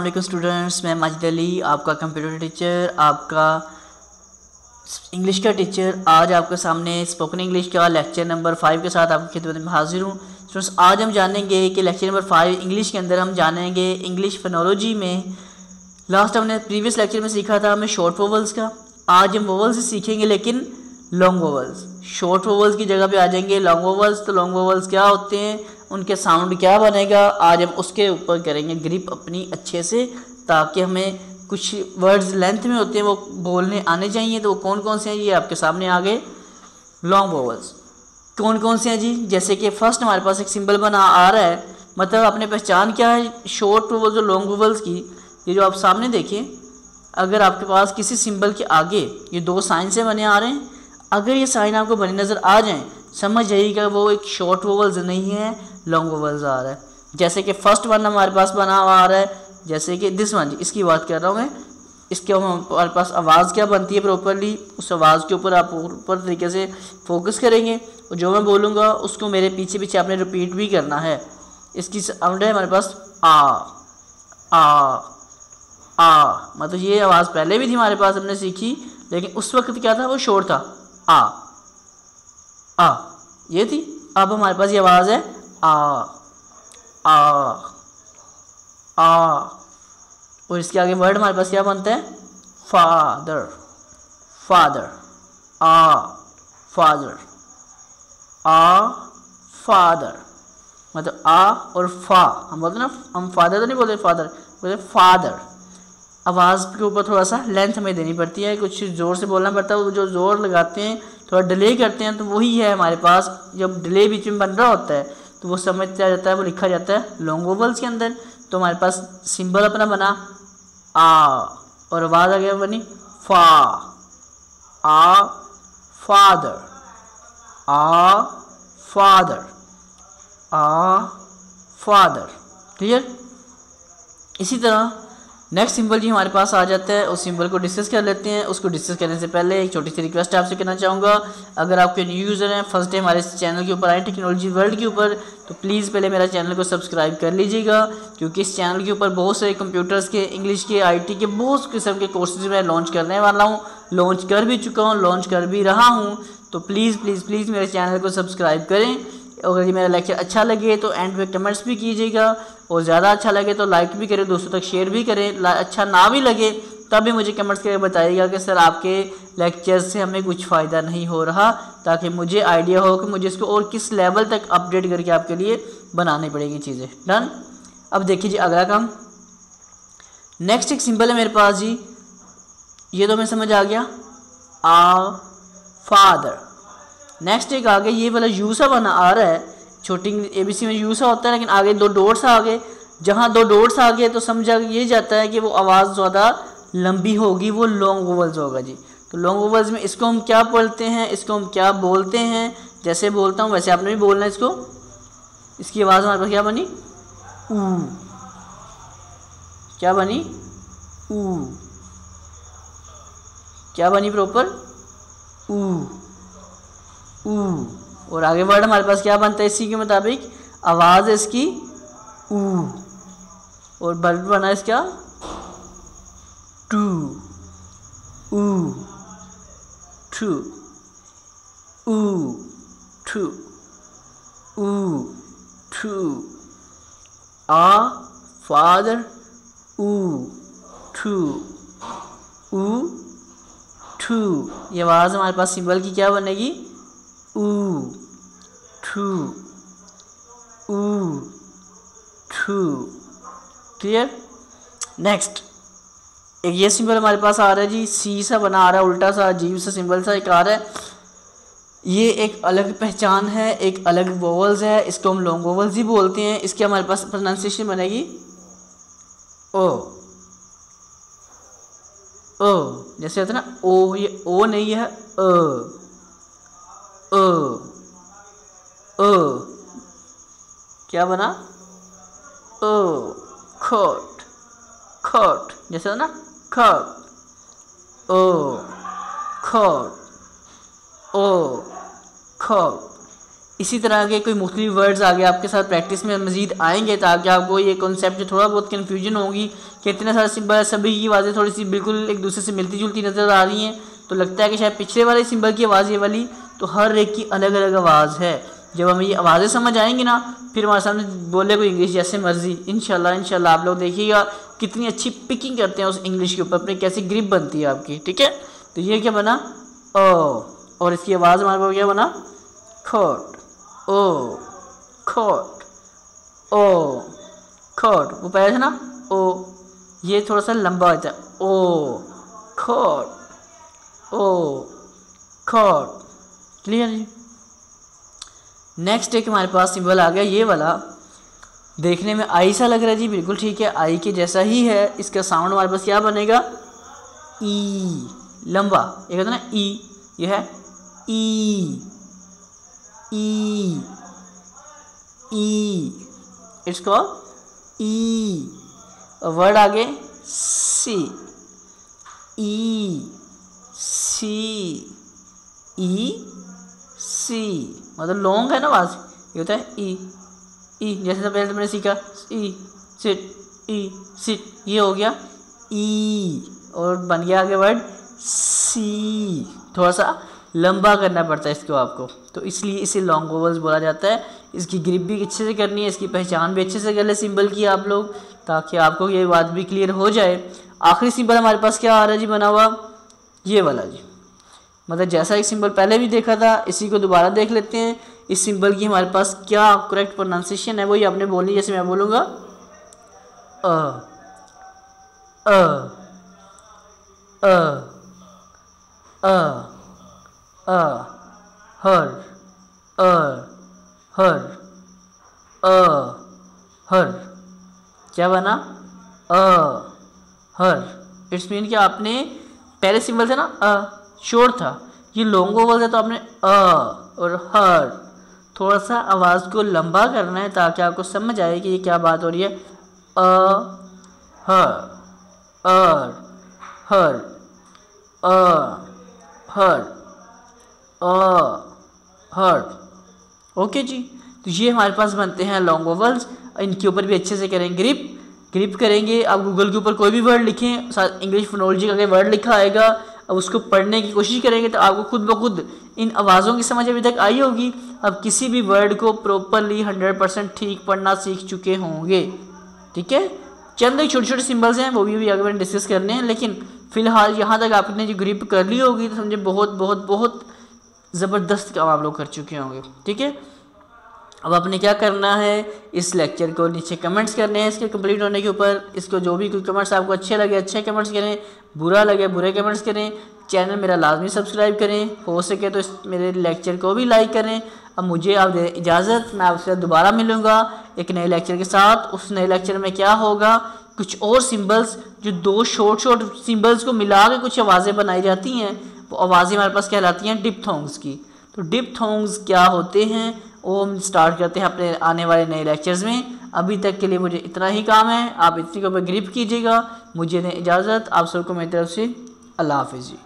वालेकुम स्टूडेंट्स, मैं माजिद अली आपका कंप्यूटर टीचर, आपका इंग्लिश का टीचर। आज आपके सामने स्पोकन इंग्लिश का लेक्चर नंबर 5 के साथ आपकी खिदमत में हाजिर हूँ। स्टूडेंट्स, आज हम जानेंगे कि लेक्चर नंबर 5 इंग्लिश के अंदर हम जानेंगे इंग्लिश फोनोलॉजी में। लास्ट हमने प्रीवियस लेक्चर में सीखा था हमें शॉर्ट वोवल्स का। आज हम वोवल्स ही सीखेंगे लेकिन लॉन्ग वोवल्स। शॉर्ट वोवल्स की जगह पे आ जाएंगे लॉन्ग वोवल्स। तो लॉन्ग वोवल्स क्या होते हैं, उनके साउंड क्या बनेगा, आज हम उसके ऊपर करेंगे ग्रिप अपनी अच्छे से, ताकि हमें कुछ वर्ड्स लेंथ में होते हैं वो बोलने आने चाहिए। तो वो कौन कौन से हैं ये आपके सामने आ गए। लॉन्ग वोवल्स कौन कौन से हैं जी, जैसे कि फर्स्ट हमारे पास एक सिंबल बना आ रहा है, मतलब आपने पहचान क्या है शॉर्ट वोवल्स और लॉन्ग वोवल्स की। ये जो आप सामने देखिए, अगर आपके पास किसी सिंबल के आगे ये दो साइन से बने आ रहे हैं, अगर ये साइन आपको बने नज़र आ जाएं, समझ जाइएगा वो एक शॉर्ट वोवल्स नहीं है, लॉन्ग वोवल्स आ रहा है। जैसे कि फर्स्ट वन हमारे पास बना हुआ आ रहा है, जैसे कि दिस वन, इसकी बात कर रहा हूँ मैं। इसके हमारे पास आवाज़ क्या बनती है प्रॉपरली, उस आवाज़ के ऊपर आप प्रॉपर तरीके से फोकस करेंगे और जो मैं बोलूँगा उसको मेरे पीछे पीछे आपने रिपीट भी करना है। इसकी साउंड है हमारे पास आ, मतलब ये आवाज़ पहले भी थी हमारे पास, हमने सीखी, लेकिन उस वक्त क्या था, वो शोर था, आ ये थी। अब हमारे पास ये आवाज़ है आ, और इसके आगे वर्ड हमारे पास क्या बनता है, फादर, फादर, फादर, फादर, मतलब आ और फा। हम बोलते ना, हम फादर तो नहीं बोलते, फादर बोलते फादर। आवाज़ के ऊपर थोड़ा सा लेंथ हमें देनी पड़ती है, कुछ ज़ोर से बोलना पड़ता है। वो जो ज़ोर लगाते हैं, थोड़ा डिले करते हैं, तो वही है हमारे पास। जब डिले बीच में बन रहा होता है तो वो समझ जाता है, वो लिखा जाता है लॉन्ग वोवल्स के अंदर। तो हमारे पास सिंबल अपना बना आ और आवाज़ आ गया बनी फा, फादर, फादर, फादर। क्लियर। इसी तरह नेक्स्ट सिंबल जी हमारे पास आ जाता है, उस सिंबल को डिस्कस कर लेते हैं। उसको डिस्कस करने से पहले एक छोटी सी रिक्वेस्ट आपसे करना चाहूँगा, अगर आपके न्यू यूज़र हैं, फर्स्ट टाइम हमारे इस चैनल के ऊपर आए टेक्नोलॉजी वर्ल्ड के ऊपर, तो प्लीज़ पहले मेरा चैनल को सब्सक्राइब कर लीजिएगा, क्योंकि इस चैनल के ऊपर बहुत सारे कंप्यूटर्स के, इंग्लिश के, IT के बहुत किस्म के कोर्सेज मैं लॉन्च करने वाला हूँ, लॉन्च कर भी चुका हूँ, लॉन्च कर भी रहा हूँ। तो प्लीज़ प्लीज़ प्लीज़ मेरे चैनल को सब्सक्राइब करें। अगर ये मेरा लेक्चर अच्छा लगे तो एंड में कमेंट्स भी कीजिएगा, और ज़्यादा अच्छा लगे तो लाइक भी करें, दोस्तों तक शेयर भी करें। अच्छा ना भी लगे तब भी मुझे कमेंट्स करके बताइएगा कि सर आपके लेक्चर से हमें कुछ फ़ायदा नहीं हो रहा, ताकि मुझे आइडिया हो कि मुझे इसको और किस लेवल तक अपडेट करके आपके लिए बनानी पड़ेगी चीज़ें। डन। अब देखिए जी अगला काम, नेक्स्ट एक सिंबल है मेरे पास जी, ये तो हमें समझ आ गया, फादर। नेक्स्ट एक आगे ये वाला यू सा बना आ रहा है, छोटी ABC में यू सा होता है, लेकिन आगे दो डॉट्स आ गए। जहाँ दो डॉट्स आ गए तो समझा ये जाता है कि वो आवाज़ ज़्यादा लंबी होगी, वो लॉन्ग वोवल्स होगा जी। तो लॉन्ग वोवल्स में इसको हम क्या बोलते हैं, इसको हम क्या बोलते हैं, जैसे बोलता हूँ वैसे आपने भी बोलना है इसको। इसकी आवाज़ हमारे पास क्या बनी, ऊ। क्या बनी, ऊ। क्या बनी प्रॉपर, ऊ, ऊ। और आगे वर्ड हमारे पास क्या बनता है इसी के मुताबिक, आवाज़ है इसकी ऊ, और वर्ड बना इसका टू, ऊ, टू, ऊ, टू, ऊ, टू, फादर, ऊ, टू, ऊ, टू। ये आवाज़ हमारे पास सिंबल की क्या बनेगी, ऊ, टू, ऊ, टू। क्लियर। नेक्स्ट एक ये सिंबल हमारे पास आ रहा है जी, सी सा बना आ रहा है, उल्टा सा अजीब सा सिंबल सा एक आ रहा है। ये एक अलग पहचान है, एक अलग वोवल्स है, इसको हम लॉन्ग वोवल्स ही बोलते हैं। इसके हमारे पास प्रोनाउंसिएशन बनेगी ओ, ओ। जैसे होता है ना ओ, ये ओ नहीं है, क्या बना, खोट, खोट। जैसे हो ना खोट, खोट, खोट। इसी तरह के कोई मुख्तलिफ वर्ड्स आगे आपके साथ प्रैक्टिस में मज़ीद आएंगे, ताकि आपको ये कॉन्सेप्ट जो थोड़ा बहुत कन्फ्यूजन होगी कि इतने सारे सिंबल है, सभी की आवाज़ें थोड़ी सी बिल्कुल एक दूसरे से मिलती जुलती नज़र आ रही हैं, तो लगता है कि शायद पिछले वाले सिंबल की आवाज़ ये वाली, तो हर एक की अलग अलग आवाज़ है। जब हमें ये आवाज़ें समझ आएंगी ना, फिर हमारे सामने बोले कोई इंग्लिश जैसे मर्जी, इंशाल्लाह आप लोग देखिएगा कितनी अच्छी पिकिंग करते हैं उस इंग्लिश के ऊपर, अपनी कैसी ग्रिप बनती है आपकी। ठीक है, तो ये क्या बना ओ, और इसकी आवाज़ हमारे पास क्या बना खोट, ओ खोट, ओ खोट। वो पहले था ना ओ, ये थोड़ा सा लंबा होता है, ओ खोट, ओ खोट। क्लियर जी। नेक्स्ट एक हमारे पास सिंबल आ गया ये वाला, देखने में आई सा लग रहा है जी, बिल्कुल ठीक है, आई के जैसा ही है। इसका साउंड हमारे पास क्या बनेगा ई, लंबा, ये कहते हैं ना ई, ये है ई, ई, ई, इट्स कॉल्ड ई। और वर्ड आगे सी, ई सी, ई सी, मतलब लॉन्ग है ना आवाज़, ये होता है ई, ई, जैसे पहले तो मैंने सीखा ई सिट, ई सिट, ये हो गया ई, और बन गया आगे वर्ड सी। थोड़ा सा लंबा करना पड़ता है इसको आपको, तो इसलिए इसे लॉन्ग वोवल्स बोला जाता है। इसकी ग्रिप भी अच्छे से करनी है, इसकी पहचान भी अच्छे से कर ले सिंबल की आप लोग, ताकि आपको ये बात भी क्लियर हो जाए। आखिरी सिंबल हमारे पास क्या आ रहा है जी बना हुआ, ये वाला जी, मतलब जैसा एक सिंबल पहले भी देखा था, इसी को दोबारा देख लेते हैं। इस सिंबल की हमारे पास क्या करेक्ट प्रोनाउंसिएशन है, वही आपने बोलनी, जैसे मैं बोलूँगा अ अ अ अ अ, हर, हर, हर, क्या बना हर। इट्स मीन कि आपने पहले सिंबल था ना शॉर्ट था, ये लॉन्ग वोवल है, तो आपने और हर थोड़ा सा आवाज़ को लंबा करना है, ताकि आपको समझ आए कि ये क्या बात हो रही है। हर, हर, हर, हर। ओके जी, तो ये हमारे पास बनते हैं लॉन्ग वोवल्स। इनके ऊपर भी अच्छे से करें ग्रिप करेंगे। आप गूगल के ऊपर कोई भी वर्ड लिखें, साथ इंग्लिश फोनोलॉजी का वर्ड लिखा आएगा, अब उसको पढ़ने की कोशिश करेंगे तो आपको खुद ब खुद इन आवाज़ों की समझ अभी तक आई होगी। अब किसी भी वर्ड को प्रॉपरली 100% ठीक पढ़ना सीख चुके होंगे। ठीक है, चंद एक छोटे छोटे सिंबल्स हैं, वो भी आगे मैंने डिस्कस करने हैं, लेकिन फिलहाल यहाँ तक आपने जो ग्रिप कर ली होगी तो समझे बहुत बहुत बहुत ज़बरदस्त काम आप लोग कर चुके होंगे। ठीक है, अब आपने क्या करना है, इस लेक्चर को नीचे कमेंट्स करने हैं इसके कंप्लीट होने के ऊपर। इसको जो भी कोई कमेंट्स आपको अच्छे लगे अच्छे कमेंट्स करें, बुरा लगे बुरे कमेंट्स करें। चैनल मेरा लाजमी सब्सक्राइब करें, हो सके तो इस मेरे लेक्चर को भी लाइक करें। अब मुझे आप दे इजाज़त, मैं आपसे दोबारा मिलूँगा एक नए लेक्चर के साथ। उस नए लेक्चर में क्या होगा, कुछ और सिम्बल्स, जो दो शॉर्ट सिम्बल्स को मिला के कुछ आवाज़ें बनाई जाती हैं, वो आवाज़ें हमारे पास कहलाती हैं डिप्थोंग्स की। तो डिप्थोंग्स क्या होते हैं वो हम स्टार्ट करते हैं अपने आने वाले नए लेक्चर्स में। अभी तक के लिए मुझे इतना ही काम है, आप इतनी के ऊपर ग्रिप कीजिएगा। मुझे दें इजाज़त, आप सबको मेरी तरफ से अल्लाह हाफिज़ जी।